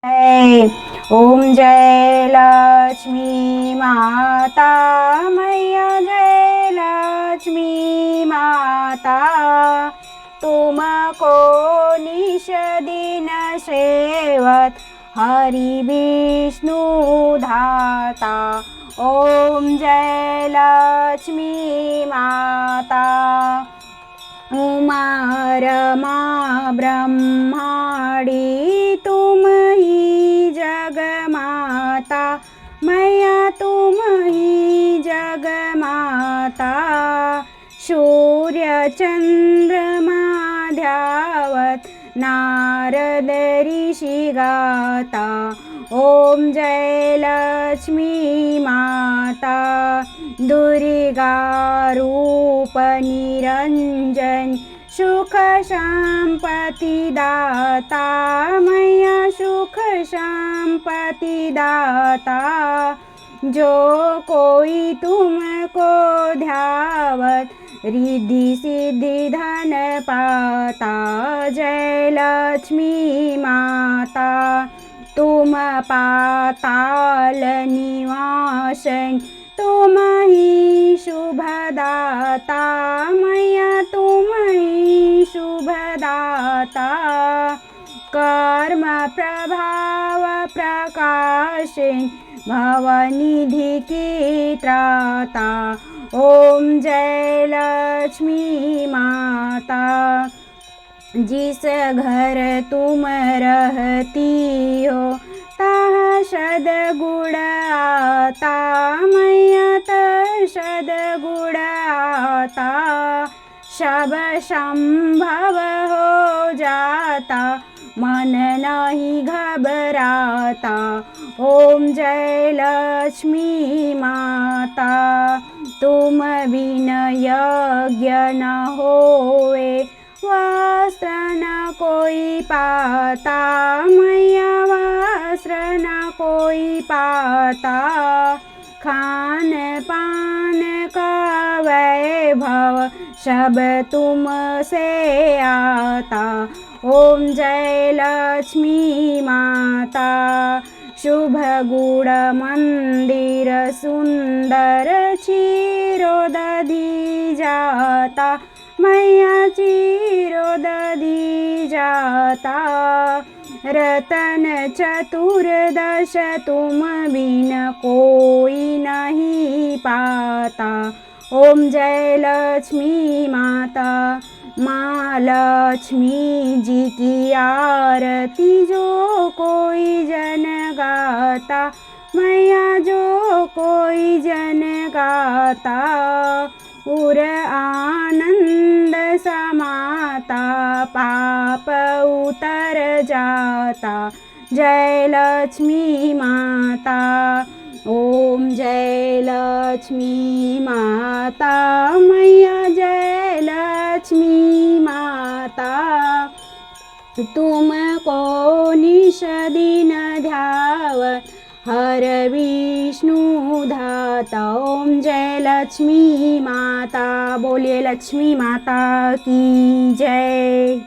जय ओम जय लक्ष्मी माता मैया जय लक्ष्मी माता तुमको निश दिन सेवत हरि विष्णु धाता। ओम जय लक्ष्मी माता उमा रमा ब्रह्माणी तुम ही जगमाता मैया तुम ही जगमाता। सूर्य चंद्रमा ध्यावत नारद ऋषि गाता। ओम जय लक्ष्मी माता दुर्गा रूप निरंजन सुख शांपति दाता मैया सुख शांपति दाता। जो कोई तुमको ध्यावत रिद्धि सिद्धि धन पाता। जय लक्ष्मी माता तुम पाताल निवासन तुम ही शुभदाता मैया तुम ही शुभदाता। कर्म प्रभाव प्रकाशन भवनिधि की त्राता। ओम जय लक्ष्मी माता जिस घर तुम रहती हो तह सद्गुण आता मैया तह सद्गुण आता। सब संभव हो जाता मन नहीं घबराता। ओम जय लक्ष्मी माता तुम बिन यज्ञ न होवे वस्त्र न कोई पाता मैया वस्त्र न कोई पाता। खान पान का वैभव सब तुम से आता। ओम जय लक्ष्मी माता शुभ गुण मंदिर सुंदर क्षीरोदधि जाता मैया क्षीरोदधि जाता। रतन चतुर्दश तुम बिन कोई नहीं पाता। ओम जय लक्ष्मी माता माँ लक्ष्मी जी की आरती जो कोई जन गाता मैया जो कोई जन गाता। उर आनंद समाता पाप उतर जाता। जय लक्ष्मी माता ओम जय लक्ष्मी माता मैया जय लक्ष्मी माता। तुमको निश दिन ध्यावत हर विष्णु धाता। ओम जय लक्ष्मी माता बोलिए लक्ष्मी माता की जय।